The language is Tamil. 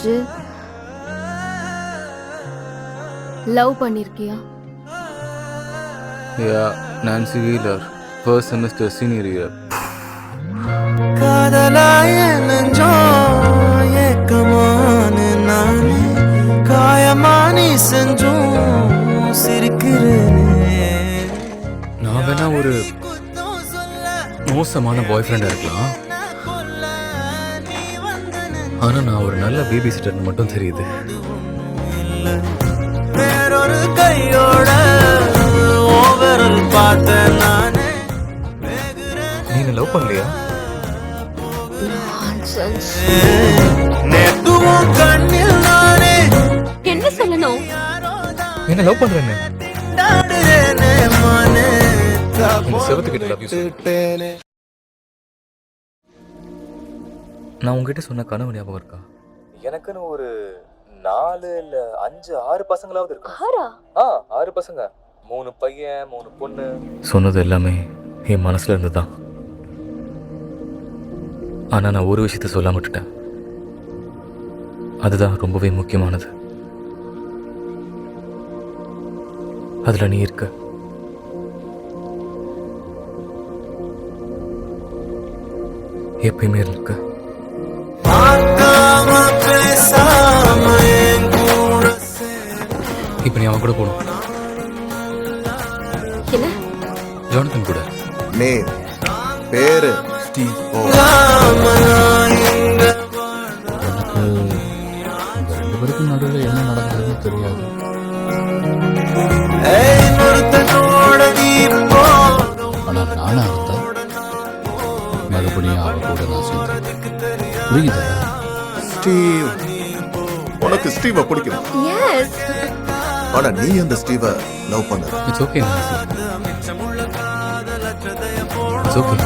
ஆச்சு. லவ் பண்ணிருக்கியா? Yeah, Nancy Wheeler, first semester senior year. காதலாய நெஞ்சோ ஏக்கமான நானே காயமானி செஞ்சும் சிரிக்கிறேனே. நான் வேணா ஒரு மோசமான பாய் ஃப்ரெண்டாக இருக்கலாம், ஆனால் நான் ஒரு நல்ல பேபி சிட்டர்னு மட்டும் தெரியுது. வேறொரு கையோட ஓவரல் பார்த்த நானே. நீ என்ன லவ் பண்ணலையா? நேத்துவும் கண்ணில் நானே என்ன சொல்லணும்? என்ன லவ் பண்றேன்னு டாடுறேனே மானே இந்த செவத்துக்கிட்ட லவ் யூ காப்போட்டேனே. நான் உங்ககிட்ட சொன்ன கனவு ஞாபகம் இருக்கா? எனக்குன்னு ஒரு 4 இல்ல 5 6 பசங்களாவது இருக்கும். 6 பசங்க, 3 பையன் 3 பொண்ணு. சொன்னது எல்லாமே என் மனசுல இருந்துதான். ஆனா நான் ஒரு விஷயத்த சொல்லாம விட்டுட்டேன். அதுதான் ரொம்பவே முக்கியமானது. அதுல நீ இருக்க. எப்பயுமே இருக்க. இப்ப நீ அவன் கூட போகணும். என்ன? ஜானதன் கூட. நேம் பேரு ஸ்டீவ். ரெண்டு பேருக்கும் நடுவில் என்ன நடக்குதுன்னு தெரியாது. ஆனால் நானா இருந்தா மறுபடியும் அவ கூட நான் சேர்ந்தேன். புரியுதா? ஸ்டீவ், உனக்கு ஸ்டீவை பிடிக்கும். எஸ். ஆனா நீ அந்த ஸ்டீவை லவ் பண்ண. It's okay. It's okay.